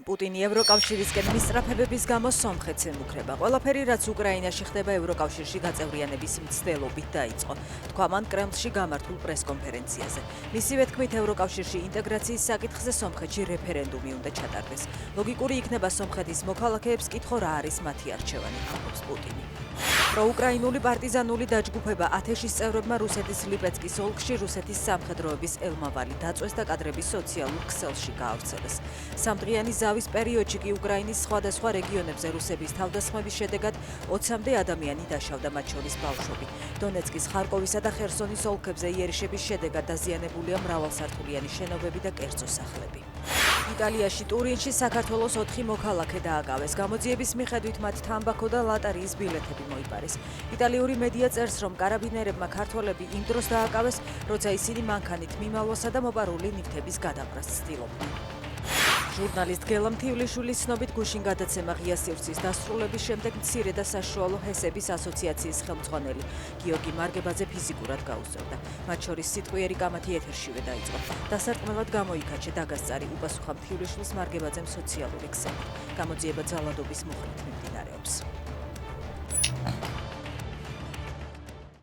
პუტინი ევროკავშირისკენ მისწრაფებების გამო სომხეთს ემუქრება. ყველაფერი, რაც უკრაინაში ხდება, ევროკავშირში გაწევრიანების მცდელობით დაიწყო. თქვა მან კრემლში გამართულ პრესკონფერენციაზე. მისივე თქმით, ევროკავშირში ინტეგრაციის საკითხზე სომხეთში რეფერენდუმი უნდა ჩატარდეს. ლოგიკური იქნება სომხეთის მოქალაქეებს კითხო რა არის მათი არჩევანი, ამბობს პუტინი. პროუკრაინული პარტიზანული დაჯგუფება ათეშის წევრებმა რუსეთის ლიპეცკის ოლქში რუსეთის სამხედროების ელმავალი დაწვეს და კადრების სოციალურ ქსელში გაავრცელეს. სამდღიანი ზავის პერიოდში კი უკრაინის სხვადასხვა რეგიონებზე რუსების თავდასხმების შედეგად 20-მდე ადამიანი დაშავდა, მათ შორის ბავშვები. დონეცკის, ხარკოვისა და ხერსონის ოლქებზე იერიშების შედეგად დაზიანებულია მრავალსართულიანი შენობები და კერძო სახლები. იტალიაში ტურინში საქართველოს 4 მოქალაქე დააკავეს. გამოძიების მიხედვით მათ თამბაქო და ლატარიის ბილეთები მოიპარეს. იტალიური მედია წერს, რომ კარაბინერებმა ქართველები იმ დროს დააკავეს, როცა ისინი მანქანით მიმალვასა და მოპარული ნივთების გადაყრას ცდილობდნენ. ჟურნალისტ გელა მთივლიშვილის ცნობით, გუშინ გადაცემა ღია სივრცის დასრულების შემდეგ მცირე და საშუალო ჰესების ასოციაციის ხელმძღვანელი გიორგი მარგებაძე ფიზიკურად გაუზრდა. მათ შორის სიტყვიერი კამათი ეთერშივე დაიწყო. დასარტყმელად გამოიკაჩე დაგასწარი, უპასუხა მთივლიშვილს მარგებაძემ სოციალური ქსელი. გამოძიება ძალადობის მუხლით მიმდინარეობს.